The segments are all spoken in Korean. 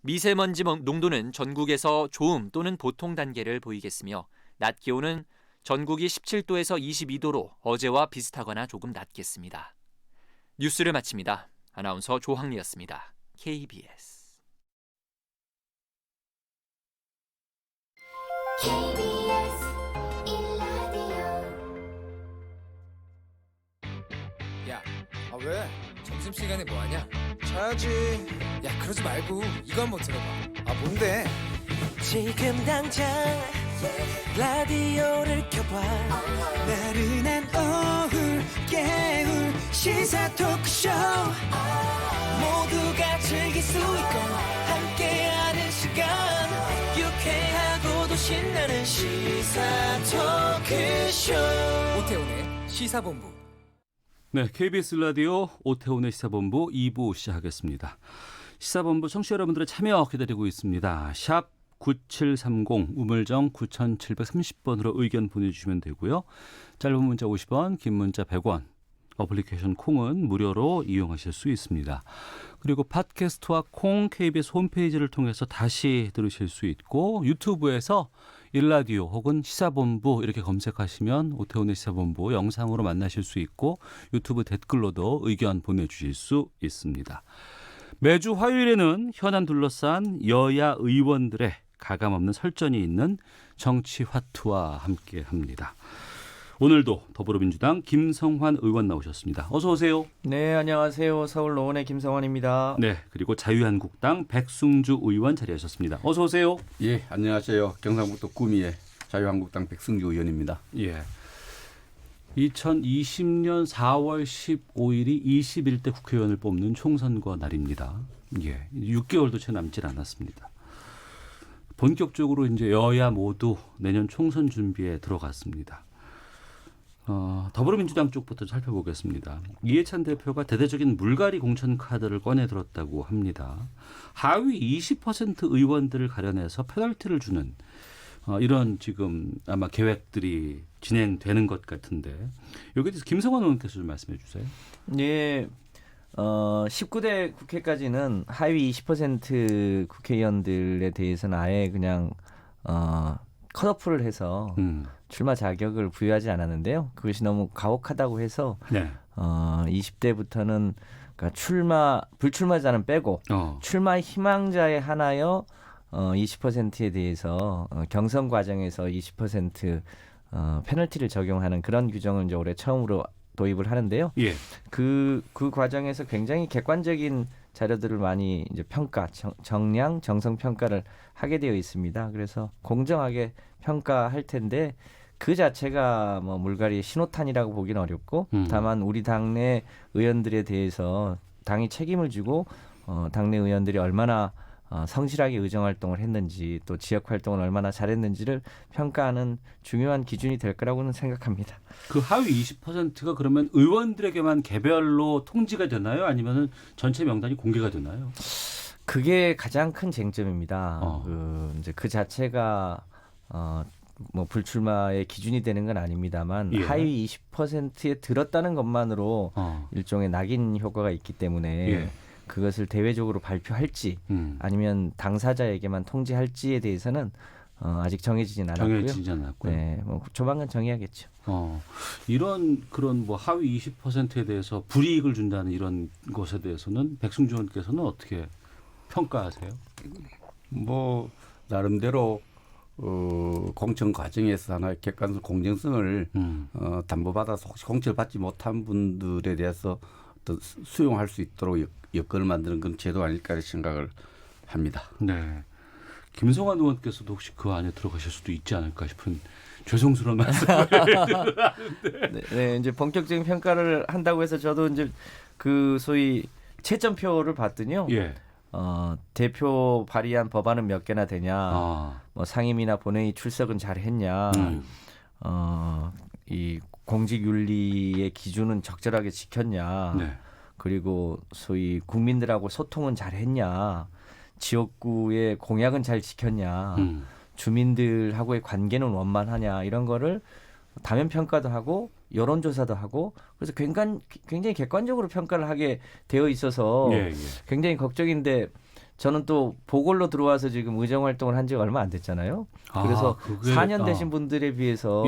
미세먼지 농도는 전국에서 좋음 또는 보통 단계를 보이겠으며 낮 기온은 전국이 17도에서 22도로 어제와 비슷하거나 조금 낮겠습니다. 뉴스를 마칩니다. 아나운서 조항리였습니다. KBS 야, 왜? 점심시간에 뭐하냐? 자야지. 야, 그러지 말고 이거 한번 들어봐. 뭔데? 지금 당장 라디오를 켜봐. 나른한 오후 깨울 시사 토크쇼. 모두가 즐길 수 있고 함께하는 시간. 유쾌하고도 신나는 시사 토크쇼. 오태훈의 시사본부. 네, KBS 라디오 오태훈의 시사본부 2부 시작하겠습니다. 시사본부 청취자 여러분들의 참여 기다리고 있습니다. 샵 9730 우물정 9730번으로 의견 보내주시면 되고요. 짧은 문자 50원, 긴 문자 100원, 어플리케이션 콩은 무료로 이용하실 수 있습니다. 그리고 팟캐스트와 콩 KBS 홈페이지를 통해서 다시 들으실 수 있고 유튜브에서 일라디오 혹은 시사본부 이렇게 검색하시면 오태훈의 시사본부 영상으로 만나실 수 있고 유튜브 댓글로도 의견 보내주실 수 있습니다. 매주 화요일에는 현안 둘러싼 여야 의원들의 가감없는 설전이 있는 정치화투와 함께합니다. 오늘도 더불어민주당 김성환 의원 나오셨습니다. 어서 오세요. 네, 안녕하세요. 서울 노원의 김성환입니다. 네, 그리고 자유한국당 백승주 의원 자리하셨습니다. 어서 오세요. 예, 안녕하세요. 경상북도 구미의 자유한국당 백승주 의원입니다. 예. 2020년 4월 15일이 21대 국회의원을 뽑는 총선거 날입니다. 예, 6개월도 채 남질 않았습니다. 본격적으로 이제 여야 모두 내년 총선 준비에 들어갔습니다. 더불어민주당 쪽부터 살펴보겠습니다. 이해찬 대표가 대대적인 물갈이 공천 카드를 꺼내 들었다고 합니다. 하위 20% 의원들을 가려내서 페널티를 주는 이런 지금 아마 계획들이 진행되는 것 같은데 여기에 대해서 김성환 의원께서 좀 말씀해 주세요. 예, 19대 국회까지는 하위 20% 국회의원들에 대해서는 아예 그냥 컷오프를 해서 출마 자격을 부여하지 않았는데요. 그것이 너무 가혹하다고 해서 네. 20대부터는 그러니까 불출마자는 빼고 출마 희망자에 한하여 20%에 대해서 경선 과정에서 20% 페널티를 적용하는 그런 규정을 이제 올해 처음으로 도입을 하는데요. 예. 그 과정에서 굉장히 객관적인 자료들을 많이 이제 정량, 정성 평가를 하게 되어 있습니다. 그래서 공정하게 평가할 텐데 그 자체가 뭐 물갈이의 신호탄이라고 보기는 어렵고 다만 우리 당내 의원들에 대해서 당이 책임을 지고 당내 의원들이 얼마나 성실하게 의정활동을 했는지 또 지역활동을 얼마나 잘했는지를 평가하는 중요한 기준이 될 거라고는 생각합니다. 그 하위 20%가 그러면 의원들에게만 개별로 통지가 되나요? 아니면 전체 명단이 공개가 되나요? 그게 가장 큰 쟁점입니다. 이제 그 자체가 뭐 불출마의 기준이 되는 건 아닙니다만 예. 하위 20%에 들었다는 것만으로 일종의 낙인 효과가 있기 때문에 예. 그것을 대외적으로 발표할지 아니면 당사자에게만 통지할지에 대해서는 아직 정해지진 않았고요. 정해지지 않았고요. 네, 뭐 조만간 정해야겠죠. 이런 그런 뭐 하위 20%에 대해서 불이익을 준다는 이런 것에 대해서는 백승주 의원께서는 어떻게 평가하세요? 뭐 나름대로 공천 과정에서 하나의 객관성 공정성을 담보받아서 혹시 공천을 받지 못한 분들에 대해서 어떤 수용할 수 있도록 여건을 만드는 그런 제도 아닐까 생각을 합니다. 네. 김성환 의원께서도 혹시 그 안에 들어가실 수도 있지 않을까 싶은 죄송스러운 말씀을 네, 네, 이제 본격적인 평가를 한다고 해서 저도 이제 그 소위 채점표를 봤더니요. 예. 대표 발의한 법안은 몇 개나 되냐, 뭐 상임이나 본회의 출석은 잘 했냐, 이 공직윤리의 기준은 적절하게 지켰냐, 네. 그리고 소위 국민들하고 소통은 잘 했냐, 지역구의 공약은 잘 지켰냐, 주민들하고의 관계는 원만하냐, 이런 거를 다면 평가도 하고 여론조사도 하고 그래서 굉장히 객관적으로 평가를 하게 되어 있어서 예, 예. 굉장히 걱정인데 저는 또 보궐로 들어와서 지금 의정 활동을 한 지가 얼마 안 됐잖아요. 그래서 그게, 4년 되신 분들에 비해서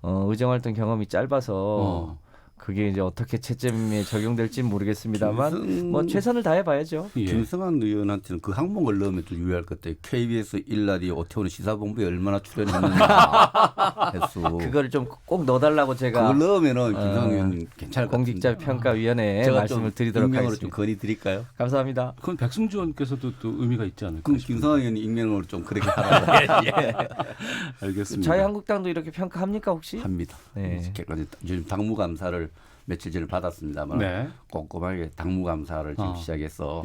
의정 활동 경험이 짧아서 그게 이제 어떻게 채점에 적용될지는 모르겠습니다만 뭐 최선을 다해봐야죠. 김성환 의원한테는 그 항목을 넣으면 좀 유의할 것 같아요. KBS 일라디오 오태훈의 시사본부에 얼마나 출연했는가 횟수. 그거를 좀 꼭 넣어달라고 제가 그걸 넣으면은 김성환 의원님 괜찮을 것 공직자 같습니다. 평가위원회에 제가 말씀을 드리도록 익명으로 하겠습니다. 좀 건의드릴까요? 감사합니다. 그건 백승주 의원께서도 또 의미가 있지 않을까 그럼 싶은데. 김성환 의원이 익명으로 좀 그렇게 하라고 알겠습니다. 저희 한국당도 이렇게 평가합니까 혹시? 합니다. 네. 요즘 당무감사를 며칠 전에 받았습니다만 네. 꼼꼼하게 당무감사를 지금 시작해서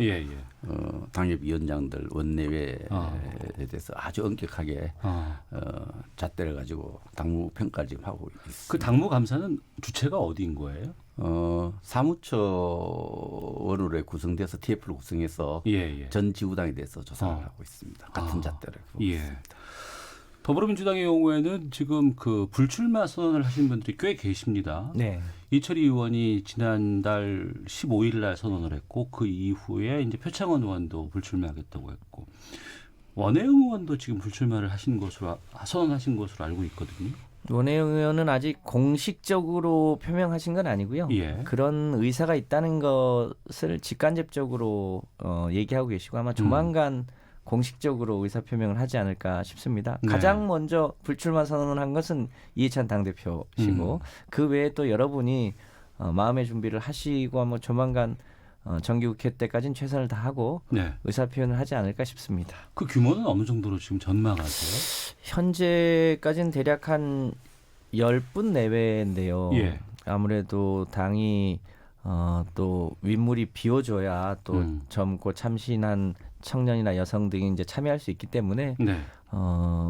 당협위원장들 원내외에 대해서 아주 엄격하게 잣대를 가지고 당무 평가를 지금 하고 있습니다. 그 당무 감사는 주체가 어디인 거예요? 사무처원으로 구성돼서 TF를 구성해서 전 지구당에 대해서 조사를 하고 있습니다. 같은 잣대를 하고 있습니다. 더불어민주당의 경우에는 지금 그 불출마 선언을 하신 분들이 꽤 계십니다. 네. 이철희 의원이 지난달 15일 날 선언을 했고 그 이후에 이제 표창원 의원도 불출마하겠다고 했고 원혜영 의원도 지금 불출마를 하신 것으로 선언하신 것으로 알고 있거든요. 원혜영 의원은 아직 공식적으로 표명하신 건 아니고요. 그런 의사가 있다는 것을 직간접적으로 얘기하고 계시고 아마 조만간 공식적으로 의사표명을 하지 않을까 싶습니다. 가장 먼저 불출마 선언을 한 것은 이해찬 당대표시고 그 외에 또 여러분이 마음의 준비를 하시고 아마 조만간 정기국회 때까지는 최선을 다하고 의사표현을 하지 않을까 싶습니다. 그 규모는 어느 정도로 지금 전망하세요? 현재까지는 대략 한 10분 내외인데요. 아무래도 당이 또 윗물이 비워줘야 또 젊고 참신한 청년이나 여성 등이 이제 참여할 수 있기 때문에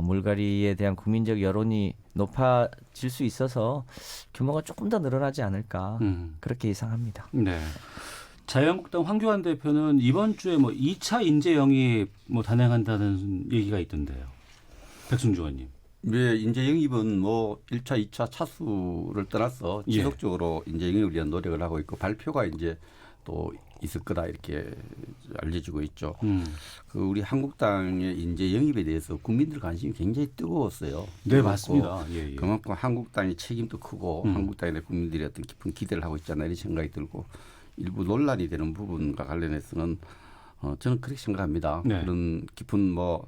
물갈이에 대한 국민적 여론이 높아질 수 있어서 규모가 조금 더 늘어나지 않을까 그렇게 예상합니다. 네. 자유한국당 황교안 대표는 이번 주에 뭐 2차 인재 영입 뭐 단행한다는 얘기가 있던데요. 백승주 의원님. 네, 인재 영입은 뭐 1차, 2차 차수를 떠나서 지속적으로 인재 영입을 위한 노력을 하고 있고 발표가 이제 또 있을 거다 이렇게 알려지고 있죠. 그 우리 한국당의 인재 영입에 대해서 국민들 관심이 굉장히 뜨거웠어요. 네, 맞습니다. 그만큼 한국당의 책임도 크고 한국당의 국민들이 어떤 깊은 기대를 하고 있잖아요. 이런 생각이 들고 일부 논란이 되는 부분과 관련해서는 저는 그렇게 생각합니다. 그런 깊은 뭐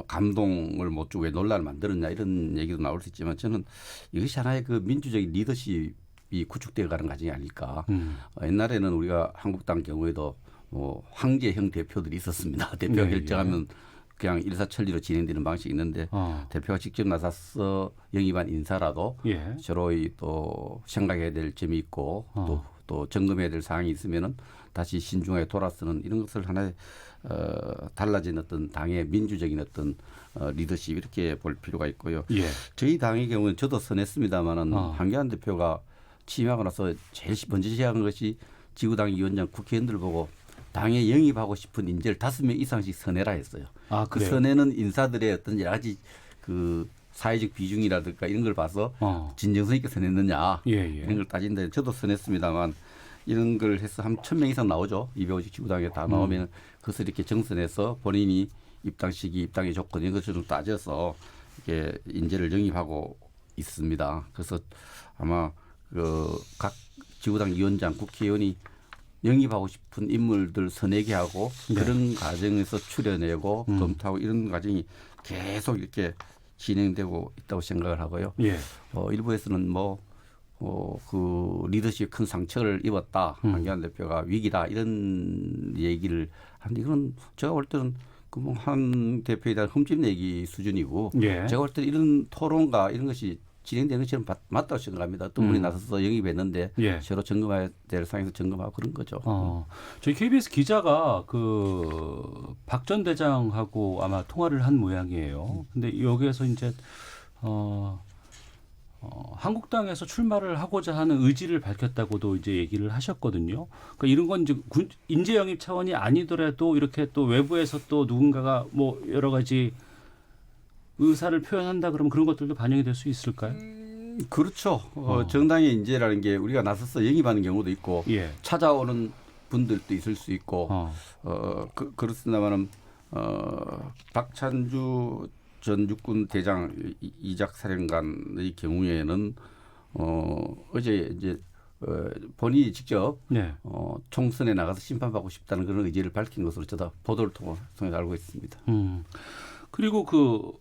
감동을 못 주고 왜 논란을 만들었냐 이런 얘기도 나올 수 있지만 저는 이것이 하나의 그 민주적인 리더십이 구축되어 가는 과정이 아닐까. 옛날에는 우리가 한국당 경우에도 뭐 황제형 대표들이 있었습니다. 대표가 결정하면 그냥 일사천리로 진행되는 방식이 있는데 대표가 직접 나서서 영입한 인사라도 서로 또 생각해야 될 점이 있고 또 점검해야 될 사항이 있으면은 다시 신중하게 돌아서는 이런 것을 하나의 달라진 어떤 당의 민주적인 어떤 리더십 이렇게 볼 필요가 있고요. 저희 당의 경우는 저도 선했습니다만은 황교안 대표가 취임하고 나서 제일 먼저 시작한 것이 지구당 위원장 국회의원들 보고 당에 영입하고 싶은 인재를 5명 이상씩 선해라 했어요. 그 선에는 인사들의 어떤 여러 가지 그 사회적 비중이라든가 이런 걸 봐서 진정성 있게 선했느냐 이런 걸 따진다. 저도 선했습니다만 이런 걸 해서 한 1,000명 이상 나오죠. 250 지구당에 다 나오면 그것을 이렇게 정선해서 본인이 입당 시기, 입당의 조건 이런 것을 좀 따져서 이렇게 인재를 영입하고 있습니다. 그래서 아마 그 각 지구당 위원장, 국회의원이 영입하고 싶은 인물들 서내게 하고 그런 과정에서 추려내고 검토하고 이런 과정이 계속 이렇게 진행되고 있다고 생각을 하고요. 일부에서는 그 리더십에 큰 상처를 입었다. 황교안 대표가 위기다. 이런 얘기를 하는데 이건 제가 볼 때는 그 뭐 한 대표에 대한 흠집 얘기 수준이고 제가 볼 때는 이런 토론과 이런 것이 진행되는 것처럼 맞다고 생각합니다. 어떤 분이 나서서 영입했는데 서로 점검해야 될 상황에서 점검하고 그런 거죠. 저희 KBS 기자가 그 박 전 대장하고 아마 통화를 한 모양이에요. 근데 여기에서 이제 한국당에서 출마를 하고자 하는 의지를 밝혔다고도 이제 얘기를 하셨거든요. 그러니까 이런 건 이제 인재 영입 차원이 아니더라도 이렇게 또 외부에서 또 누군가가 뭐 여러 가지 의사를 표현한다 그러면 그런 것들도 반영이 될 수 있을까요? 그렇죠. 정당의 인재라는 게 우리가 나서서 영입하는 경우도 있고 찾아오는 분들도 있을 수 있고 그렇습니다만은 박찬주 전 육군 대장 이작 사령관의 경우에는 어제 이제 본인이 직접 네. 총선에 나가서 심판받고 싶다는 그런 의지를 밝힌 것으로 저도 보도를 통해 알고 있습니다. 그리고 그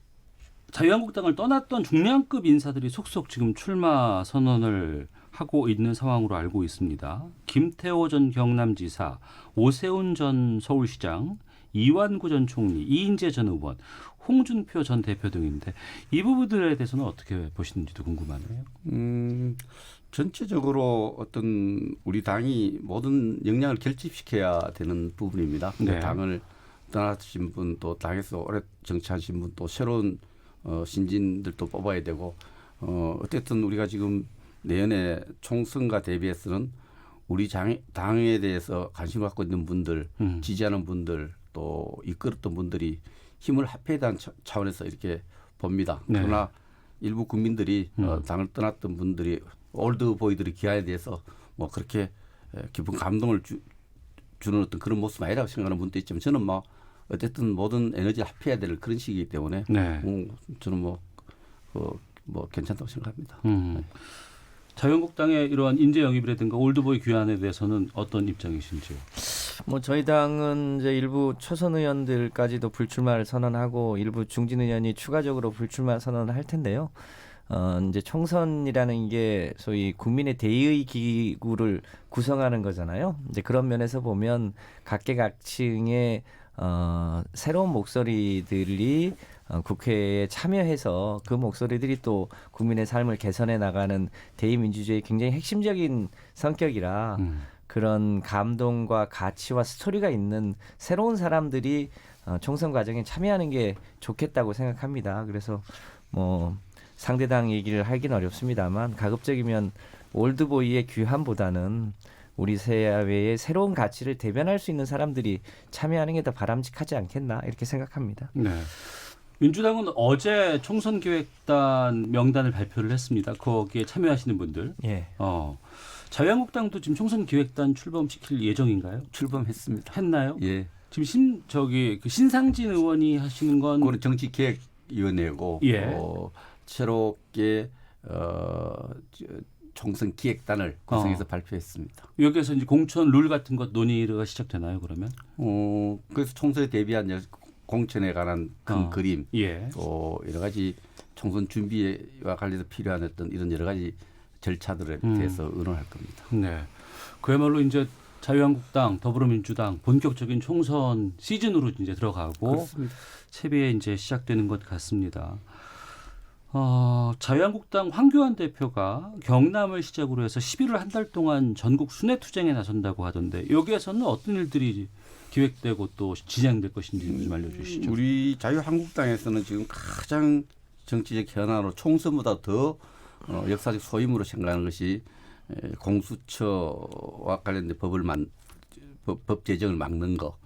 자유한국당을 떠났던 중량급 인사들이 속속 지금 출마 선언을 하고 있는 상황으로 알고 있습니다. 김태호 전 경남지사, 오세훈 전 서울시장, 이완구 전 총리, 이인재 전 의원, 홍준표 전 대표 등인데 이 부분들에 대해서는 어떻게 보시는지도 궁금하네요. 전체적으로 어떤 우리 당이 모든 역량을 결집시켜야 되는 부분입니다. 네. 당을 떠나신 분, 또 당에서 오래 정치하신 분, 또 새로운 신진들도 뽑아야 되고 어쨌든 우리가 지금 내년에 총선과 대비해서는 우리 당에 대해서 관심 갖고 있는 분들, 지지하는 분들, 또 이끌었던 분들이 힘을 합해야 하는 차원에서 이렇게 봅니다. 네. 그러나 일부 국민들이 당을 떠났던 분들이 올드보이들의 기아에 대해서 뭐 그렇게 깊은 감동을 주는 어떤 그런 모습 아니라고 생각하는 분도 있지만 저는 뭐 어쨌든 모든 에너지를 합해야 될 그런 시기이기 때문에 네. 저는 뭐 괜찮다고 생각합니다. 자유한국당의 이러한 인재 영입이라든가 올드보이 귀환에 대해서는 어떤 입장이신지요? 뭐 저희 당은 이제 일부 초선 의원들까지도 불출마를 선언하고 일부 중진 의원이 추가적으로 불출마 선언을 할 텐데요. 이제 총선이라는 게 소위 국민의 대의 기구를 구성하는 거잖아요. 이제 그런 면에서 보면 각계각층의 새로운 목소리들이 국회에 참여해서 그 목소리들이 또 국민의 삶을 개선해 나가는 대의민주주의의 굉장히 핵심적인 성격이라 그런 감동과 가치와 스토리가 있는 새로운 사람들이 총선 과정에 참여하는 게 좋겠다고 생각합니다. 그래서 뭐 상대당 얘기를 하긴 어렵습니다만 가급적이면 올드보이의 귀환보다는 우리 사회의 새로운 가치를 대변할 수 있는 사람들이 참여하는 게 더 바람직하지 않겠나 이렇게 생각합니다. 네. 민주당은 어제 총선기획단 명단을 발표를 했습니다. 거기에 참여하시는 분들. 예. 자유한국당도 지금 총선기획단 출범시킬 예정인가요? 출범했습니다. 했나요? 예. 지금 그 신상진 의원이 하시는 건 그거는 정치기획위원회고 예. 새롭게 총선 기획단을 구성해서 발표했습니다. 여기에서 이제 공천 룰 같은 것 논의가 시작되나요? 그러면? 그래서 총선에 대비한 공천에 관한 큰 그림, 예. 또 여러 가지 총선 준비와 관련해서 필요한 어떤 이런 여러 가지 절차들에 대해서 의논할 겁니다. 네. 그야말로 이제 자유한국당, 더불어민주당 본격적인 총선 시즌으로 이제 들어가고 그렇습니다. 채비에 이제 시작되는 것 같습니다. 자유한국당 황교안 대표가 경남을 시작으로 해서 11월 한 달 동안 전국 순회 투쟁에 나선다고 하던데 여기에서는 어떤 일들이 기획되고 또 진행될 것인지 좀 알려주시죠. 우리 자유한국당에서는 지금 가장 정치적 현안으로 총선보다 더 역사적 소임으로 생각하는 것이 공수처와 관련된 법 제정을 막는 거,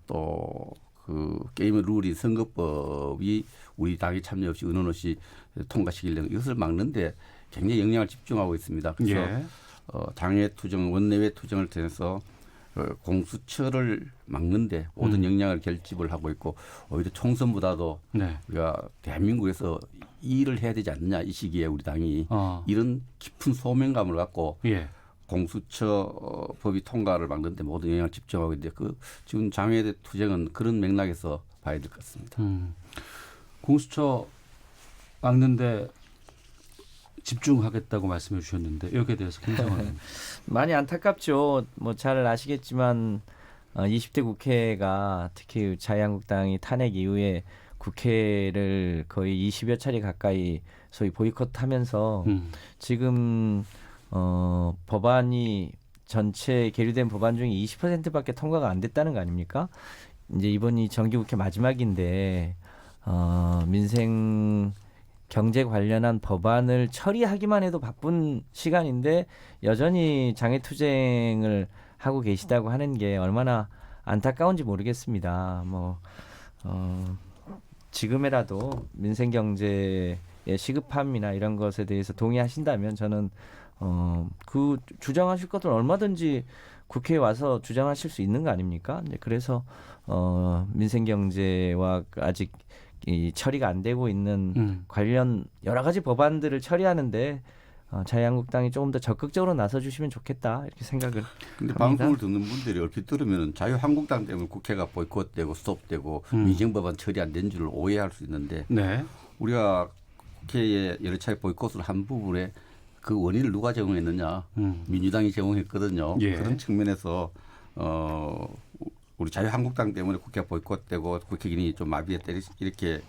또 그 게임의 룰인 선거법이 우리 당이 참여 없이 의논 없이 통과시키려는 이것을 막는데 굉장히 역량을 집중하고 있습니다. 그래서 예. 당의 투정, 원내외 투정을 통해서 공수처를 막는데 모든 역량을 결집을 하고 있고 오히려 총선보다도 네. 우리가 대한민국에서 이 일을 해야 되지 않느냐 이 시기에 우리 당이 이런 깊은 소명감을 갖고 예. 공수처 법이 통과를 막는데 모든 영향을 집중하고 있는데 지금 장외대 투쟁은 그런 맥락에서 봐야 될 것 같습니다. 공수처 막는데 집중하겠다고 말씀해 주셨는데 여기에 대해서 굉장히 많이 안타깝죠. 뭐 잘 아시겠지만 20대 국회가 특히 자유한국당이 탄핵 이후에 국회를 거의 20여 차례 가까이 소위 보이콧하면서 지금 법안이 전체 계류된 법안 중에 20%밖에 통과가 안 됐다는 거 아닙니까? 이제 이번이 정기국회 마지막인데 민생 경제 관련한 법안을 처리하기만 해도 바쁜 시간인데 여전히 장애투쟁을 하고 계시다고 하는 게 얼마나 안타까운지 모르겠습니다. 지금이라도 민생 경제의 시급함이나 이런 것에 대해서 동의하신다면 저는 그 주장하실 것들 얼마든지 국회에 와서 주장하실 수 있는 거 아닙니까? 네, 그래서 민생 경제와 아직 이 처리가 안 되고 있는 관련 여러 가지 법안들을 처리하는데 자유한국당이 조금 더 적극적으로 나서주시면 좋겠다 이렇게 생각을 근데 합니다. 방송을 듣는 분들이 얼핏 들으면 자유한국당 때문에 국회가 보이콧되고 스톱되고 민생법안 처리 안 된 줄 오해할 수 있는데 네. 우리가 국회에 여러 차례 보이콧을 한 부분에 그 원인을 누가 제공했느냐 민주당이 제공했거든요. 예. 그런 측면에서 우리 자유한국당 때문에 국회가 보이콧되고 국회 기능이 좀 마비했다 이렇게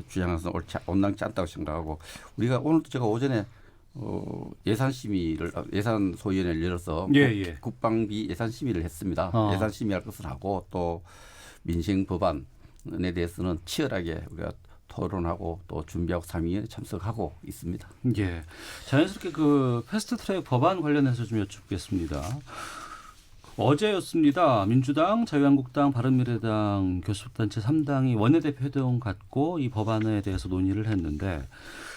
주장해서 온당치 않다고 생각하고 우리가 오늘 제가 오전에 예산 소위원회를 열어서 예. 국방비 예산 심의를 했습니다. 예산 심의할 것을 하고 또 민생 법안에 대해서는 치열하게 우리가 토론하고 또 준비하고 상임위에 참석하고 있습니다. 예. 자연스럽게 그 패스트트랙 법안 관련해서 좀 여쭙겠습니다. 어제였습니다. 민주당, 자유한국당, 바른미래당 교섭단체 3당이 원내대표 회동 갖고 이 법안에 대해서 논의를 했는데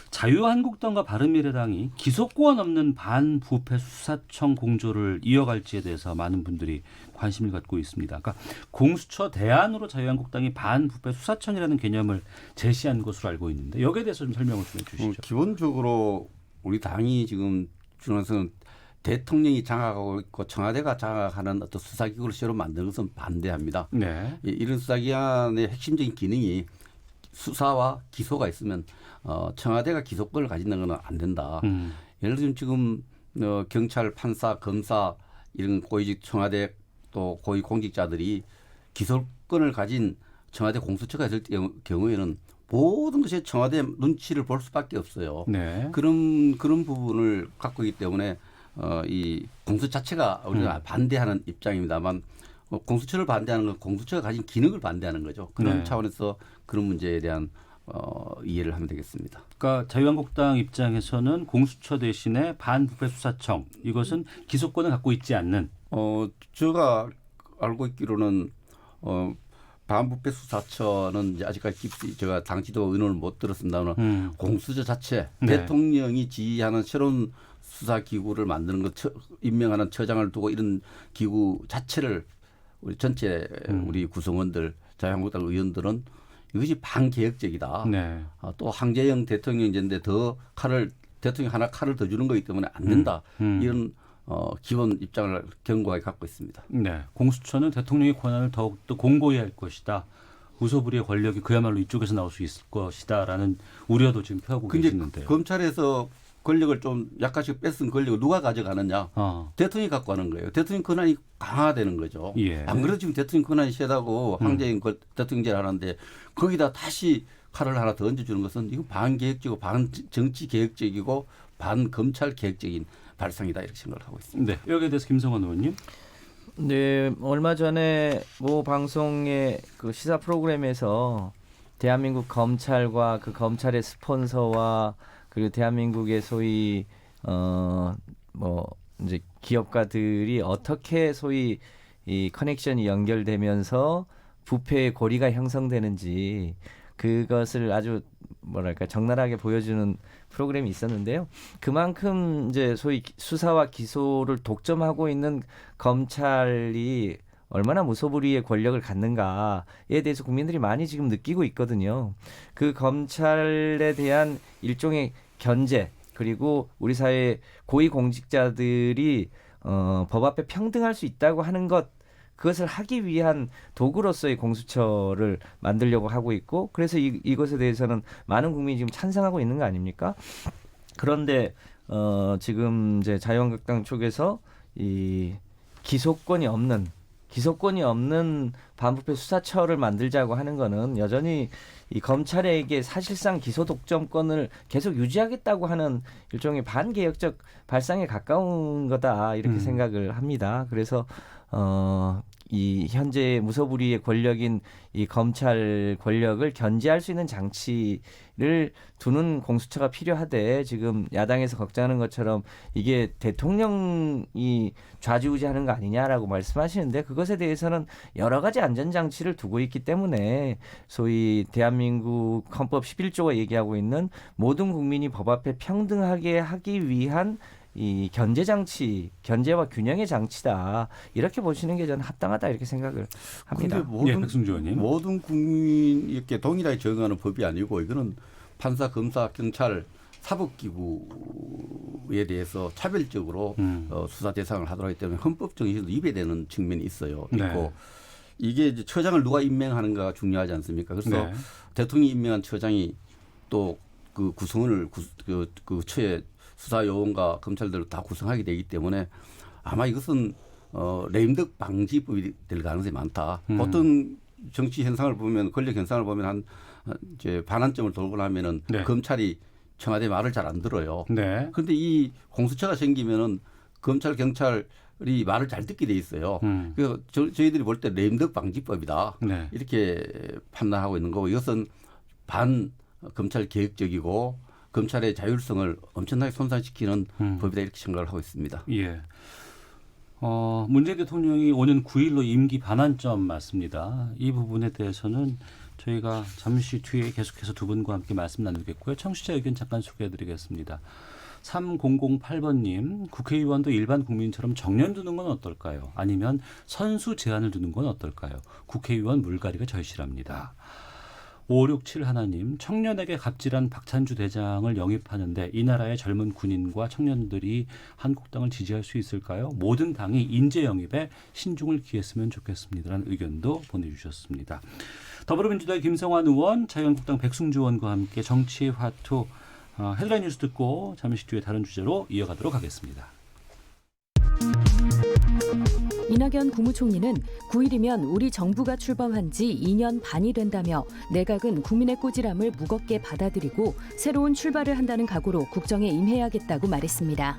자유한국당과 바른미래당이 기소권 없는 반부패 수사청 공조를 이어갈지에 대해서 많은 분들이 관심을 갖고 있습니다. 그러니까 공수처 대안으로 자유한국당이 반부패 수사청이라는 개념을 제시한 것으로 알고 있는데 여기에 대해서 좀 설명을 좀 해주시죠. 기본적으로 우리 당이 지금 주장해서는 대통령이 장악하고 있고 청와대가 장악하는 어떤 수사기구를 새로 만드는 것은 반대합니다. 네. 이런 수사기관의 핵심적인 기능이 수사와 기소가 있으면 청와대가 기소권을 가진다는 건 안 된다. 예를 들면 지금 경찰, 판사, 검사 이런 고위직 청와대 또 고위 공직자들이 기소권을 가진 청와대 공수처가 있을 경우에는 모든 것이 청와대 눈치를 볼 수밖에 없어요. 네. 그런 부분을 갖고 있기 때문에 이 공수 자체가 우리가 반대하는 입장입니다만 공수처를 반대하는 건 공수처가 가진 기능을 반대하는 거죠. 그런 네. 차원에서 그런 문제에 대한 이해를 하면 되겠습니다. 그러니까 자유한국당 입장에서는 공수처 대신에 반부패 수사청 이것은 기소권을 갖고 있지 않는. 제가 알고 있기로는 반부패 수사처는 이제 아직까지 깊이 제가 당 지도 의논을 못 들었습니다만 공수처 자체 네. 대통령이 지휘하는 새로운 수사 기구를 만드는 것, 임명하는 처장을 두고 이런 기구 자체를 우리 전체 우리 구성원들 자유한국당 의원들은 이것이 반개혁적이다. 네. 또 황제영 대통령제인데 더 대통령 하나 칼을 더 주는 거기 때문에 안 된다. 이런 기본 입장을 견고하게 갖고 있습니다. 네. 공수처는 대통령의 권한을 더욱더 공고히 할 것이다. 무소불위의 권력이 그야말로 이쪽에서 나올 수 있을 것이다라는 우려도 지금 펴고 근데 계시는데요. 검찰에서 권력을 좀 약간씩 뺏은 권력을 누가 가져가느냐? 대통령이 갖고 가는 거예요. 대통령 권한이 강화되는 거죠. 예. 안 그래도 지금 대통령 권한이 세다고 황제인 대통령제를 하는데 거기다 다시 칼을 하나 더 얹어주는 것은 이거 반개혁적이고 반정치 개혁적이고 반검찰 개혁적인 발상이다 이렇게 생각을 하고 있습니다. 네. 여기에 대해서 김성환 의원님. 네, 얼마 전에 모 방송의 그 시사 프로그램에서 대한민국 검찰과 그 검찰의 스폰서와 그리고 대한민국의 소위 이제 기업가들이 어떻게 소위 이 커넥션이 연결되면서 부패의 고리가 형성되는지 그것을 아주 뭐랄까 적나라하게 보여주는 프로그램이 있었는데요. 그만큼 이제 소위 수사와 기소를 독점하고 있는 검찰이 얼마나 무소불위의 권력을 갖는가에 대해서 국민들이 많이 지금 느끼고 있거든요. 그 검찰에 대한 일종의 견제 그리고 우리 사회 고위 공직자들이 법 앞에 평등할 수 있다고 하는 것 그것을 하기 위한 도구로서의 공수처를 만들려고 하고 있고 그래서 이것에 대해서는 많은 국민이 지금 찬성하고 있는 거 아닙니까? 그런데 지금 이제 자유한국당 쪽에서 이 기소권이 없는 반부패 수사처를 만들자고 하는 거는 여전히 이 검찰에게 사실상 기소 독점권을 계속 유지하겠다고 하는 일종의 반개혁적 발상에 가까운 거다 이렇게 생각을 합니다. 그래서 이 현재 무소불위의 권력인 이 검찰 권력을 견제할 수 있는 장치를 두는 공수처가 필요하대 지금 야당에서 걱정하는 것처럼 이게 대통령이 좌지우지하는 거 아니냐라고 말씀하시는데 그것에 대해서는 여러 가지 안전장치를 두고 있기 때문에 소위 대한민국 헌법 11조가 얘기하고 있는 모든 국민이 법 앞에 평등하게 하기 위한 이 견제 장치, 견제와 균형의 장치다 이렇게 보시는 게 저는 합당하다 이렇게 생각을 합니다. 근데 예, 백승주 의원님. 모든 국민 이렇게 동일하게 적용하는 법이 아니고 이거는 판사, 검사, 경찰, 사법기구에 대해서 차별적으로 수사 대상을 하도록 하기 때문에 헌법 정신도 위배되는 측면이 있어요. 있고 네. 이게 이제 처장을 누가 임명하는가가 중요하지 않습니까? 그래서 네. 대통령이 임명한 처장이 또 그 구성원을 그 처의 수사 요원과 검찰들을 다 구성하게 되기 때문에 아마 이것은 레임덕 방지법이 될 가능성이 많다. 보통 정치 현상을 보면 권력 현상을 보면 한 이제 반환점을 돌고 나면은 네. 검찰이 청와대 말을 잘 안 들어요. 네. 그런데 이 공수처가 생기면은 검찰 경찰이 말을 잘 듣게 돼 있어요. 그래서 저희들이 볼 때 레임덕 방지법이다. 네. 이렇게 판단하고 있는 거고 이것은 반 검찰 개혁적이고 검찰의 자율성을 엄청나게 손상시키는 법이다 이렇게 생각을 하고 있습니다. 예. 문재인 대통령이 오는 9일로 임기 반환점 맞습니다. 이 부분에 대해서는 저희가 잠시 뒤에 계속해서 두 분과 함께 말씀 나누겠고요. 청취자 의견 잠깐 소개해드리겠습니다. 3008번님, 국회의원도 일반 국민처럼 정년 두는 건 어떨까요? 아니면 선수 제한을 두는 건 어떨까요? 국회의원 물갈이가 절실합니다. 567 하나님, 청년에게 갑질한 박찬주 대장을 영입하는데 이 나라의 젊은 군인과 청년들이 한국당을 지지할 수 있을까요? 모든 당이 인재 영입에 신중을 기했으면 좋겠습니다라는 의견도 보내주셨습니다. 더불어민주당의 김성환 의원, 자유한국당 백승주 의원과 함께 정치의 화투 헤드라인 뉴스 듣고 잠시 뒤에 다른 주제로 이어가도록 하겠습니다. 이낙연 국무총리는 9일이면 우리 정부가 출범한 지 2년 반이 된다며 내각은 국민의 꼬지람을 무겁게 받아들이고 새로운 출발을 한다는 각오로 국정에 임해야겠다고 말했습니다.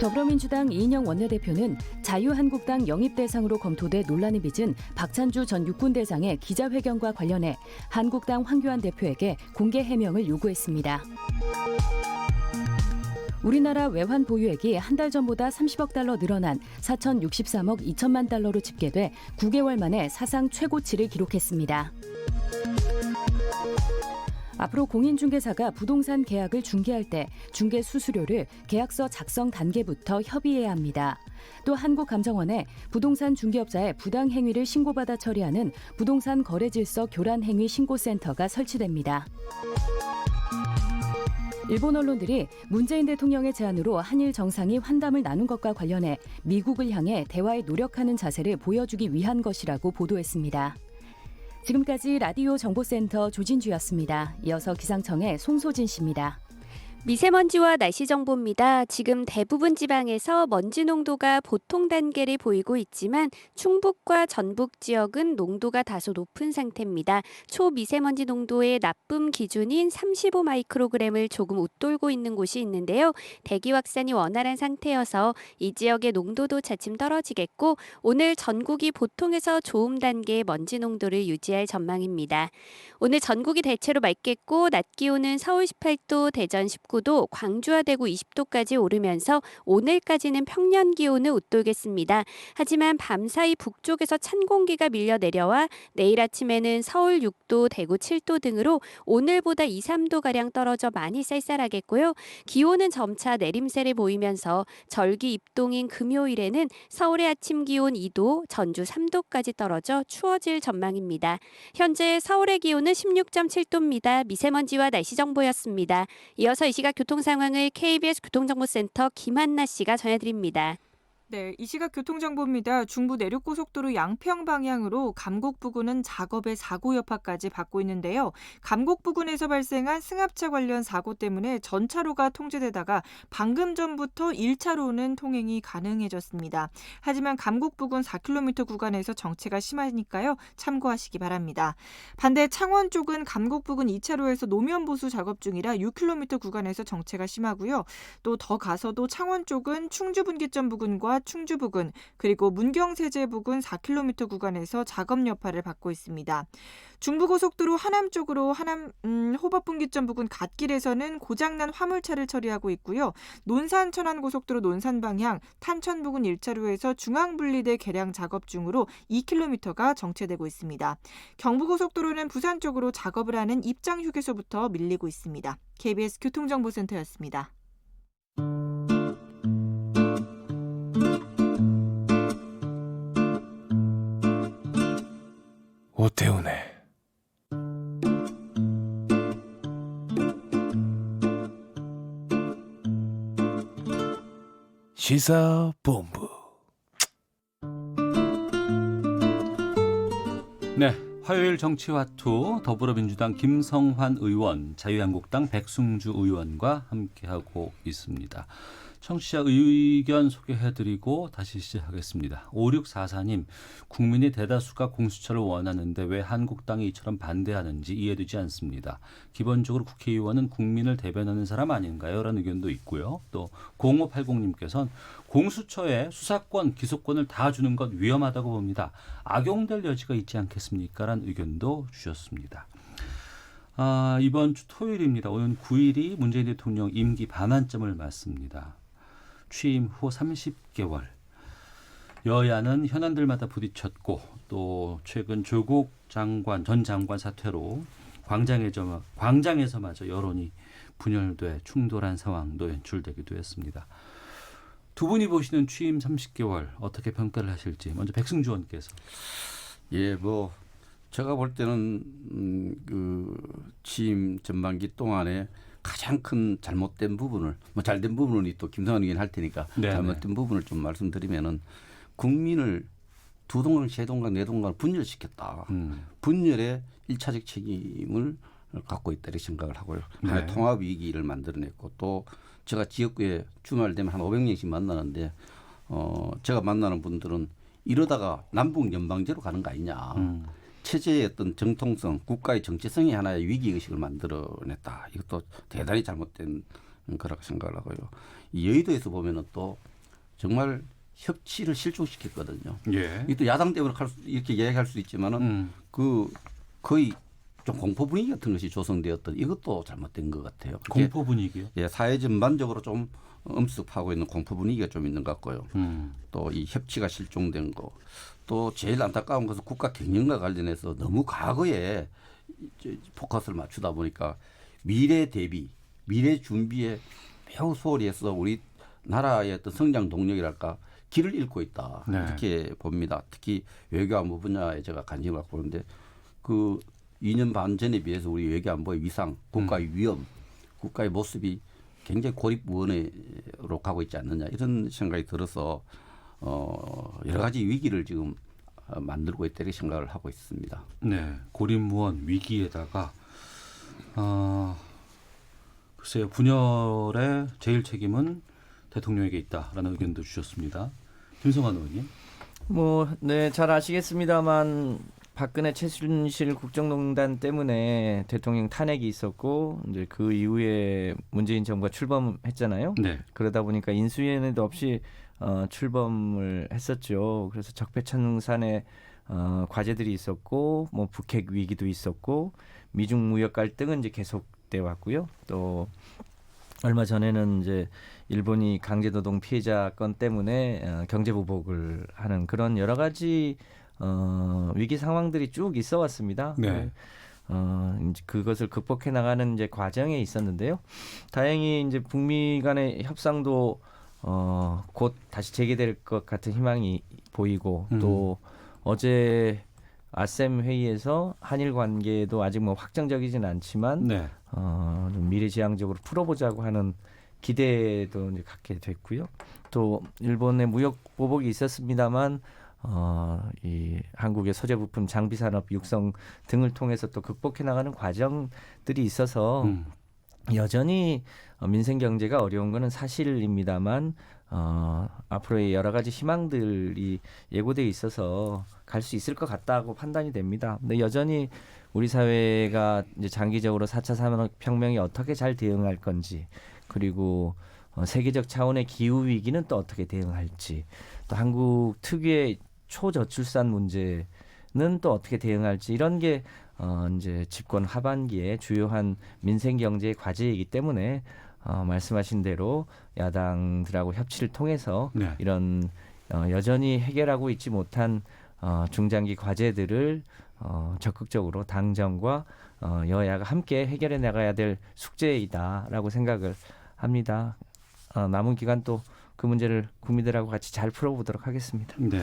더불어민주당 이인영 원내대표는 자유한국당 영입 대상으로 검토돼 논란이 빚은 박찬주 전 육군대장의 기자회견과 관련해 한국당 황교안 대표에게 공개 해명을 요구했습니다. 우리나라 외환 보유액이 한 달 전보다 30억 달러 늘어난 4,063억 2천만 달러로 집계돼 9개월 만에 사상 최고치를 기록했습니다. 앞으로 공인중개사가 부동산 계약을 중개할 때 중개 수수료를 계약서 작성 단계부터 협의해야 합니다. 또 한국감정원에 부동산 중개업자의 부당 행위를 신고받아 처리하는 부동산 거래질서 교란행위 신고센터가 설치됩니다. 일본 언론들이 문재인 대통령의 제안으로 한일 정상이 환담을 나눈 것과 관련해 미국을 향해 대화에 노력하는 자세를 보여주기 위한 것이라고 보도했습니다. 지금까지 라디오 정보센터 조진주였습니다. 이어서 기상청의 송소진 씨입니다. 미세먼지와 날씨 정보입니다. 지금 대부분 지방에서 먼지 농도가 보통 단계를 보이고 있지만 충북과 전북 지역은 농도가 다소 높은 상태입니다. 초미세먼지 농도의 나쁨 기준인 35 마이크로그램을 조금 웃돌고 있는 곳이 있는데요. 대기 확산이 원활한 상태여서 이 지역의 농도도 차츰 떨어지겠고 오늘 전국이 보통에서 좋음 단계의 먼지 농도를 유지할 전망입니다. 오늘 전국이 대체로 맑겠고 낮 기온은 서울 18도, 대전 19도, 광주와 대구 20도까지 오르면서 오늘까지는 평년 기온을 웃돌겠습니다. 하지만 밤사이 북쪽에서 찬 공기가 밀려 내려와 내일 아침에는 서울 6도, 대구 7도 등으로 오늘보다 2, 3도가량 떨어져 많이 쌀쌀하겠고요. 기온은 점차 내림세를 보이면서 절기 입동인 금요일에는 서울의 아침 기온 2도, 전주 3도까지 떨어져 추워질 전망입니다. 현재 서울의 기온은 16.7도입니다. 미세먼지와 날씨 정보였습니다. 이어서 이 시각 교통 상황을 KBS 교통정보센터 김한나 씨가 전해드립니다. 네, 이 시각 교통정보입니다. 중부 내륙고속도로 양평 방향으로 감곡 부근은 작업의 사고 여파까지 받고 있는데요. 감곡 부근에서 발생한 승합차 관련 사고 때문에 전차로가 통제되다가 방금 전부터 1차로는 통행이 가능해졌습니다. 하지만 감곡 부근 4km 구간에서 정체가 심하니까요. 참고하시기 바랍니다. 반대 창원 쪽은 감곡 부근 2차로에서 노면 보수 작업 중이라 6km 구간에서 정체가 심하고요. 또 더 가서도 창원 쪽은 충주분기점 부근과 충주 부근 그리고 문경세제 부근 4km 구간에서 작업 여파를 받고 있습니다. 중부고속도로 하남 쪽으로 호법분기점 부근 갓길에서는 고장난 화물차를 처리하고 있고요. 논산 천안고속도로 논산 방향 탄천 부근 1차로에서 중앙분리대 개량 작업 중으로 2km가 정체되고 있습니다. 경부고속도로는 부산 쪽으로 작업을 하는 입장 휴게소부터 밀리고 있습니다. KBS 교통정보센터였습니다. 오태훈의 시사본부. 네, 화요일 정치화투 더불어민주당 김성환 의원, 자유한국당 백승주 의원과 함께하고 있습니다. 청취자 의견 소개해드리고 다시 시작하겠습니다. 5644님, 국민의 대다수가 공수처를 원하는데 왜 한국당이 이처럼 반대하는지 이해되지 않습니다. 기본적으로 국회의원은 국민을 대변하는 사람 아닌가요? 라는 의견도 있고요. 또 0580님께서는 공수처에 수사권, 기소권을 다 주는 것 위험하다고 봅니다. 악용될 여지가 있지 않겠습니까? 라는 의견도 주셨습니다. 이번 주 토요일입니다. 오늘 9일이 문재인 대통령 임기 반환점을 맞습니다. 취임 후 30개월. 여야는 현안들마다 부딪혔고 또 최근 조국 장관, 전 장관 사퇴로 광장에서마저 여론이 분열돼 충돌한 상황도 연출되기도 했습니다. 두 분이 보시는 취임 30개월 어떻게 평가를 하실지 먼저 백승주 의원께서. 예, 뭐 제가 볼 때는 그 취임 전반기 동안에 가장 큰 잘못된 부분을, 뭐 잘된 부분은 또 김성환 의원 할 테니까 네네. 잘못된 부분을 좀 말씀드리면은 국민을 두 동강, 세 동강, 네 동강을 분열시켰다. 분열의 1차적 책임을 갖고 있다 이렇게 생각을 하고요. 하나의 통합 위기를 만들어냈고 또 제가 지역구에 주말 되면 한 500명씩 만나는데 제가 만나는 분들은 이러다가 남북 연방제로 가는 거 아니냐. 체제의 어떤 정통성, 국가의 정체성이 하나의 위기의식을 만들어냈다. 이것도 대단히 잘못된 거라고 생각을 하고요. 이 여의도에서 보면은 또 정말 협치를 실종시켰거든요. 예. 이것도 야당 때문에 이렇게 이야기할 수 있지만은 그 거의 좀 공포 분위기 같은 것이 조성되었던 이것도 잘못된 것 같아요. 공포 분위기요? 예, 사회 전반적으로 좀 엄습하고 있는 공포 분위기가 좀 있는 것 같고요. 또 이 협치가 실종된 거. 또 제일 안타까운 것은 국가 경영과 관련해서 너무 과거에 포커스를 맞추다 보니까 미래 대비, 미래 준비에 매우 소홀히 해서 우리 나라의 어떤 성장 동력이랄까 길을 잃고 있다. 네. 이렇게 봅니다. 특히 외교안보 분야에 제가 관심을 갖고 보는데 그 2년 반 전에 비해서 우리 외교안보의 위상, 국가의 위험, 국가의 모습이 굉장히 고립무원으로 가고 있지 않느냐 이런 생각이 들어서 여러 가지 위기를 지금 만들고 있다 이렇게 생각을 하고 있습니다. 네, 고립무원 위기에다가 글쎄요, 분열의 제일 책임은 대통령에게 있다라는 의견도 주셨습니다. 김성환 의원님. 네, 잘 아시겠습니다만 박근혜 최순실 국정농단 때문에 대통령 탄핵이 있었고 이제 그 이후에 문재인 정부가 출범했잖아요. 네. 그러다 보니까 인수위원회도 없이 출범을 했었죠. 그래서 적폐청산의 과제들이 있었고 뭐 북핵 위기도 있었고 미중 무역 갈등은 이제 계속돼 왔고요. 또 얼마 전에는 이제 일본이 강제노동 피해자 건 때문에 경제 보복을 하는 그런 여러 가지 위기 상황들이 쭉 있어 왔습니다. 네. 이제 그것을 극복해 나가는 이제 과정에 있었는데요. 다행히 이제 북미 간의 협상도 곧 다시 재개될 것 같은 희망이 보이고 또 어제 아셈 회의에서 한일 관계도 아직 뭐 확정적이진 않지만 네. 좀 미래지향적으로 풀어보자고 하는 기대도 이제 갖게 됐고요. 또 일본의 무역 보복이 있었습니다만 이 한국의 소재 부품 장비 산업 육성 등을 통해서 또 극복해 나가는 과정들이 있어서 여전히 민생 경제가 어려운 것은 사실입니다만 앞으로의 여러 가지 희망들이 예고돼 있어서 갈 수 있을 것 같다고 판단이 됩니다. 근데 여전히 우리 사회가 이제 장기적으로 4차 산업혁명이 어떻게 잘 대응할 건지 그리고 세계적 차원의 기후 위기는 또 어떻게 대응할지 또 한국 특유의 초저출산 문제는 또 어떻게 대응할지 이런 게 이제 집권 하반기에 주요한 민생 경제의 과제이기 때문에 말씀하신 대로 야당들하고 협치를 통해서 네. 이런 여전히 해결하고 있지 못한 중장기 과제들을 적극적으로 당정과 여야가 함께 해결해 나가야 될 숙제이다라고 생각을 합니다. 남은 기간 또 그 문제를 국민들하고 같이 잘 풀어보도록 하겠습니다. 네.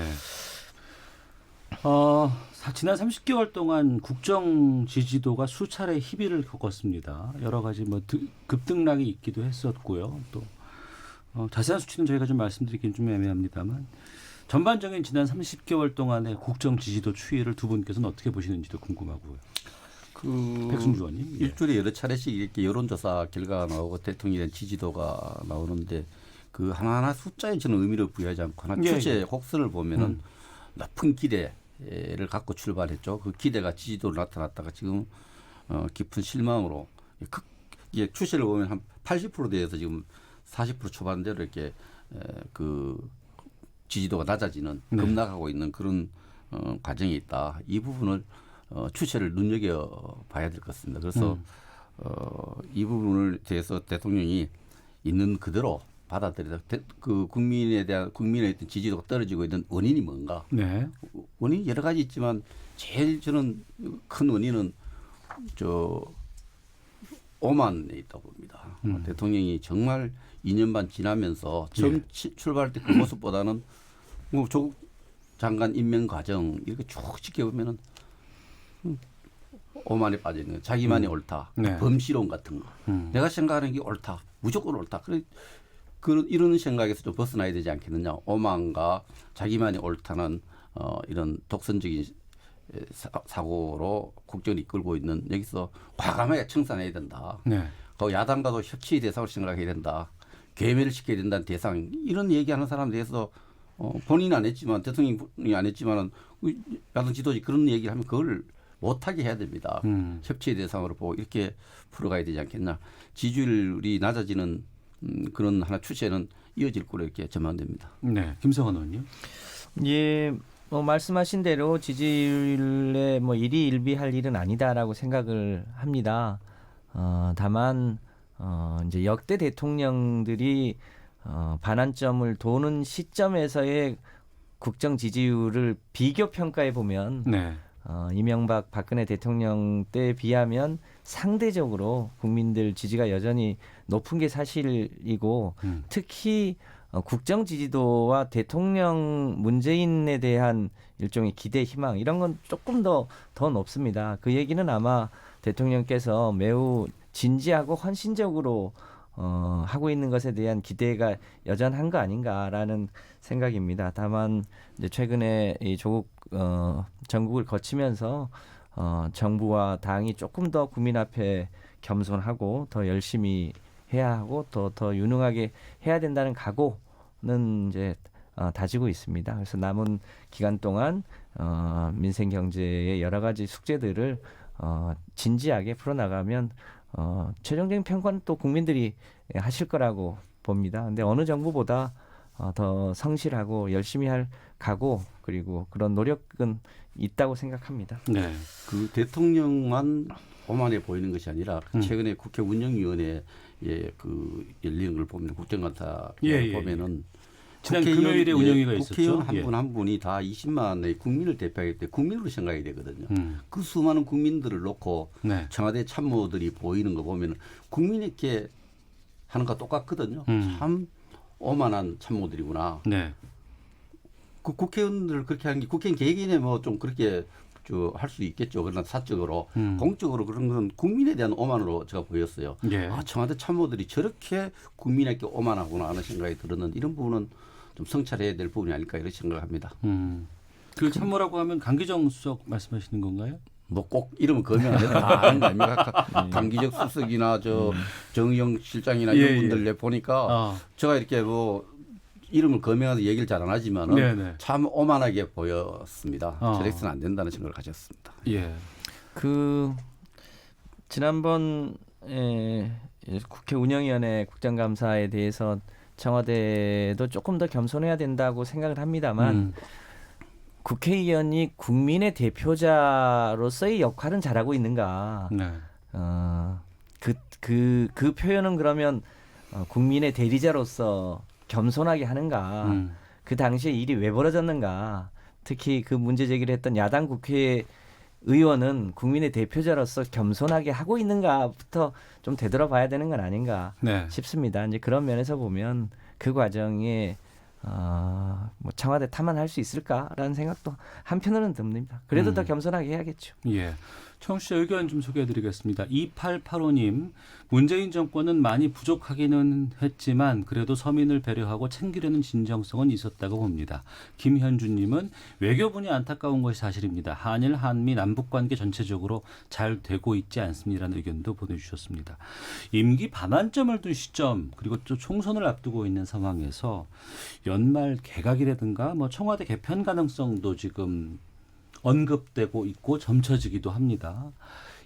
지난 30개월 동안 국정 지지도가 수차례 희비를 겪었습니다. 여러 가지 뭐 급등락이 있기도 했었고요. 또 자세한 수치는 저희가 좀 말씀드리긴 좀 애매합니다만 전반적인 지난 30개월 동안의 국정 지지도 추이를 두 분께서는 어떻게 보시는지도 궁금하고요. 백승주 의원님. 일주일에 여러 차례씩 이렇게 여론조사 결과가 나오고 대통령에 대한 지지도가 나오는데 그 하나하나 숫자에 저는 의미를 부여하지 않고 하나 추세 혹선을 보면은 높은 기대를 갖고 출발했죠. 그 기대가 지지도로 나타났다가 지금 깊은 실망으로 이게 추세를 보면 한 80% 대에서 지금 40% 초반대로 이렇게 그 지지도가 낮아지는 급락하고 있는 그런 과정이 있다. 이 부분을 추세를 눈여겨봐야 될 것 같습니다. 그래서 이 부분을 대해서 대통령이 있는 그대로 받아들이다. 그 국민에 대한 국민의 어떤 지지도가 떨어지고 있는 원인이 뭔가? 네. 원인이 여러 가지 있지만 제일 저는 큰 원인은 오만에 있다고 봅니다. 대통령이 정말 2년 반 지나면서 처음 출발할 때 그 모습보다는 뭐 조국 장관 임명 과정 이렇게 쭉 지켜보면은 오만에 빠져 있는 자기만이 옳다, 범실론 같은 거. 내가 생각하는 게 옳다, 무조건 옳다. 이런 생각에서 좀 벗어나야 되지 않겠느냐. 오만과 자기만이 옳다는 이런 독선적인 사고로 국정을 이끌고 있는 여기서 과감하게 청산해야 된다. 그 야당과도 협치의 대상으로 생각해야 된다. 괴멸을 시켜야 된다는 대상. 이런 얘기하는 사람에 대해서 본인은 안 했지만 대통령이 안 했지만은 야당 지도지 그런 얘기를 하면 그걸 못하게 해야 됩니다. 협치의 대상으로 보고 이렇게 풀어가야 되지 않겠나. 지지율이 낮아지는 그런 하나 추세는 이어질 거로 이렇게 전망됩니다. 네, 김성환 의원님. 예, 뭐 말씀하신 대로 지지율에 뭐 일희일비할 일은 아니다라고 생각을 합니다. 다만 이제 역대 대통령들이 반환점을 도는 시점에서의 국정 지지율을 비교 평가해 보면 이명박 박근혜 대통령 때에 비하면 상대적으로 국민들 지지가 여전히 높은 게 사실이고 특히 국정 지지도와 대통령 문재인에 대한 일종의 기대 희망 이런 건 조금 더 높습니다. 그 얘기는 아마 대통령께서 매우 진지하고 헌신적으로 하고 있는 것에 대한 기대가 여전한 거 아닌가라는 생각입니다. 다만 이제 최근에 이 조국 전국을 거치면서 정부와 당이 조금 더 국민 앞에 겸손하고 더 열심히 해야 하고 더 유능하게 해야 된다는 각오는 이제 다지고 있습니다. 그래서 남은 기간 동안 민생 경제의 여러 가지 숙제들을 진지하게 풀어나가면 최종적인 평가는 또 국민들이 하실 거라고 봅니다. 근데 어느 정부보다 더 성실하고 열심히 할 각오 그리고 그런 노력은 있다고 생각합니다. 네. 그 대통령만 오만해 보이는 것이 아니라 최근에 국회 운영위원회에 그 열리는 걸 보면 국정감사 보면은 지난 금요일에 운영위가 있었죠. 국회의원 한 분 한 분이 다 20만의 국민을 대표하기 때문에 국민으로 생각이 되거든요. 그 수많은 국민들을 놓고 청와대 참모들이 보이는 거 보면 국민에게 하는 거 똑같거든요. 참 오만한 참모들이구나. 그 국회의원들 그렇게 하는 게 국회의원 개개인에 뭐 좀 그렇게 할 수 있겠죠. 그러나 사적으로 공적으로 그런 건 국민에 대한 오만으로 제가 보였어요. 청와대 참모들이 저렇게 국민에게 오만하구나 하는 생각이 들었는데 이런 부분은 좀 성찰해야 될 부분이 아닐까 이런 생각을 합니다. 그 참모라고 하면 강기정 수석 말씀하시는 건가요? 뭐 꼭 이름은 거명 안 해도 다 아는 거 아닙니까? 강기적 수석이나 정의용 실장이나 이런 분들 보니까 제가 이렇게 뭐 이름을 거명해서 얘기를 잘 안 하지만은 참 오만하게 보였습니다. 저래서는 안 된다는 생각을 가졌습니다. 그 지난번 국회 운영위원회 국정감사에 대해서 청와대도 조금 더 겸손해야 된다고 생각을 합니다만 국회의원이 국민의 대표자로서의 역할은 잘하고 있는가? 그 표현은 그러면 국민의 대리자로서 겸손하게 하는가? 그 당시에 일이 왜 벌어졌는가? 특히 그 문제 제기를 했던 야당 국회의원은 국민의 대표자로서 겸손하게 하고 있는가부터 좀 되돌아봐야 되는 건 아닌가 싶습니다. 이제 그런 면에서 보면 그 과정에 뭐 청와대 탐안할 수 있을까라는 생각도 한편으로는 듭니다. 그래도 더 겸손하게 해야겠죠. 예. 청취자 의견 좀 소개해드리겠습니다. 2885님, 문재인 정권은 많이 부족하기는 했지만 그래도 서민을 배려하고 챙기려는 진정성은 있었다고 봅니다. 김현주님은 외교분이 안타까운 것이 사실입니다. 한일, 한미, 남북관계 전체적으로 잘 되고 있지 않습니다라는 의견도 보내주셨습니다. 임기 반환점을 둔 시점 그리고 또 총선을 앞두고 있는 상황에서 연말 개각이라든가 뭐 청와대 개편 가능성도 지금 언급되고 있고 점쳐지기도 합니다.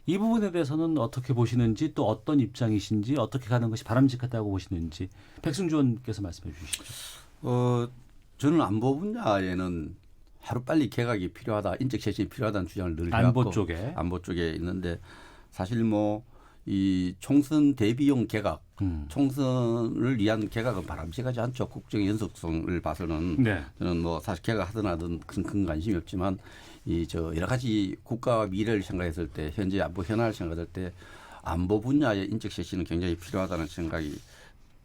이 부분에 대해서는 어떻게 보시는지 또 어떤 입장이신지 어떻게 가는 것이 바람직하다고 보시는지 백승주 의원께서 말씀해 주시죠. 저는 안보 분야에는 하루빨리 개각이 필요하다, 인적 쇄신이 필요하다는 주장을 늘 안보 해왔고 쪽에 안보 쪽에 있는데 사실 뭐 이 총선 대비용 개각, 총선을 위한 개각은 바람직하지 않죠. 국정의 연속성을 봐서는 네. 저는 뭐 사실 개각하든 하든 큰 관심이 없지만 여러 가지 국가와 미래를 생각했을 때 현재 안보 현안을 생각할 때 안보 분야의 인적 쇄신은 굉장히 필요하다는 생각이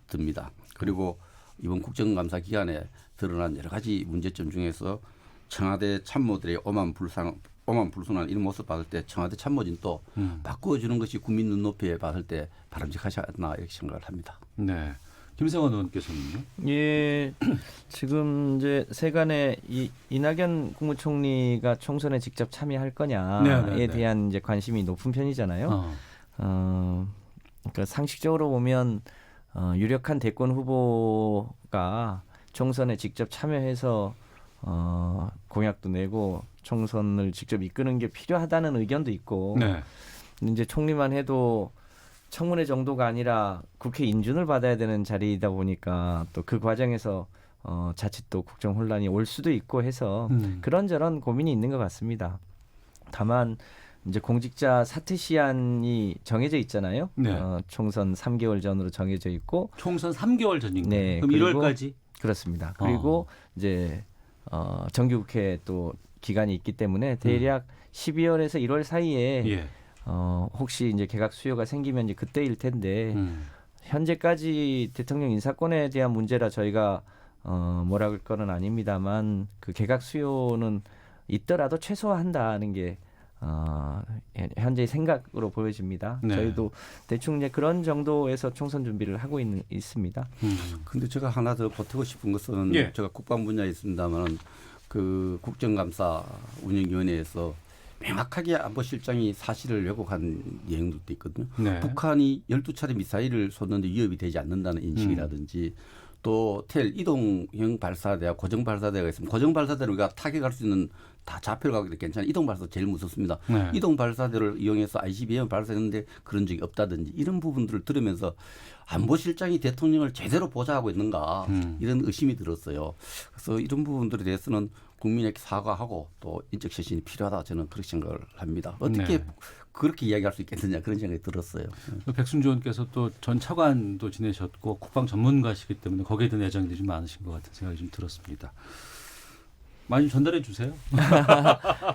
듭니다. 그리고 이번 국정감사 기간에 드러난 여러 가지 문제점 중에서 청와대 참모들의 오만불순한 이런 모습 봤을 때 청와대 참모진 또 바꾸어주는 것이 국민 눈높이에 봤을 때 바람직하지 않나 이렇게 생각을 합니다. 네. 김성환 의원께서는요? 예, 지금 이제 세간에 이낙연 국무총리가 총선에 직접 참여할 거냐에 대한 이제 관심이 높은 편이잖아요. 그러니까 상식적으로 보면 유력한 대권 후보가 총선에 직접 참여해서 공약도 내고 총선을 직접 이끄는 게 필요하다는 의견도 있고, 네. 이제 총리만 해도 청문회 정도가 아니라 국회 인준을 받아야 되는 자리이다 보니까 또 그 과정에서 자칫 또 국정 혼란이 올 수도 있고 해서 그런저런 고민이 있는 것 같습니다. 다만 이제 공직자 사퇴 시한이 정해져 있잖아요. 네. 총선 3개월 전으로 정해져 있고 총선 3개월 전인가요? 네, 그럼 1월까지? 그렇습니다. 그리고 이제 정기국회 또 기간이 있기 때문에 대략 12월에서 1월 사이에 예. 혹시 이제 개각 수요가 생기면 이제 그때일 텐데 현재까지 대통령 인사권에 대한 문제라 저희가 뭐라 할 거는 아닙니다만 그 개각 수요는 있더라도 최소화한다는 게 현재의 생각으로 보여집니다. 네. 저희도 대충 이제 그런 정도에서 총선 준비를 하고 있습니다. 근데 제가 하나 더 보태고 싶은 것은 예. 제가 국방 분야에 있습니다만 그 국정감사 운영위원회에서 명확하게 안보실장이 사실을 왜곡한 내용들도 있거든요. 네. 북한이 12차례 미사일을 쏘는데 위협이 되지 않는다는 인식이라든지 또 텔 이동형 발사대와 고정 발사대가 있습니다. 고정 발사대를 우리가 타격할 수 있는 다 좌표를 가기도 괜찮아요. 이동 발사대 제일 무섭습니다. 네. 이동 발사대를 이용해서 ICBM 발사했는데 그런 적이 없다든지 이런 부분들을 들으면서 안보실장이 대통령을 제대로 보좌하고 있는가 이런 의심이 들었어요. 그래서 이런 부분들에 대해서는 국민에게 사과하고 또 인적 쇄신이 필요하다 저는 그렇게 생각을 합니다. 어떻게 네. 그렇게 이야기할 수 있겠느냐 그런 생각이 들었어요. 백순주 의원께서 또 전 차관도 지내셨고 국방 전문가시기 때문에 거기에 대한 애정이 좀 많으신 것 같은 생각이 좀 들었습니다. 많이 전달해 주세요.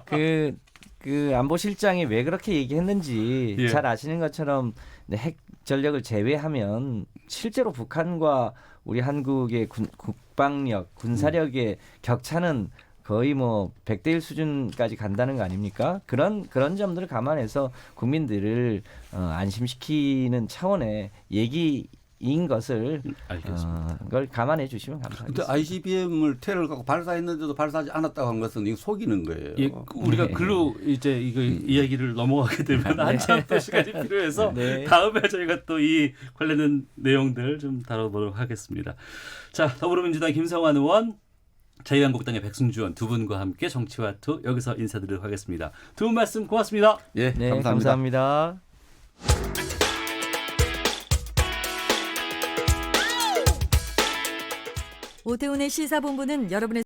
그 안보실장이 왜 그렇게 얘기했는지 예. 잘 아시는 것처럼 핵 전력을 제외하면 실제로 북한과 우리 한국의 국방력, 군사력의 격차는 거의 뭐 100대 1 수준까지 간다는 거 아닙니까? 그런 점들을 감안해서 국민들을 안심시키는 차원의 얘기인 것을 그걸 감안해 주시면 근데 감사하겠습니다. ICBM을 테러를 갖고 발사했는데도 발사하지 않았다고 한 것은 이거 속이는 거예요. 예, 우리가 네. 글로 이제 이거 이야기를 넘어가게 되면 한참 또 시간이 필요해서 네. 다음에 저희가 또 이 관련된 내용들 좀 다뤄보도록 하겠습니다. 자, 더불어민주당 김성환 의원, 자유한국당의 백승주 의원 두 분과 함께 정치와투 여기서 인사드리도록 하겠습니다. 두 분 말씀 고맙습니다. 예, 네, 감사합니다. 감사합니다. 오태훈의 시사본부는 여러분의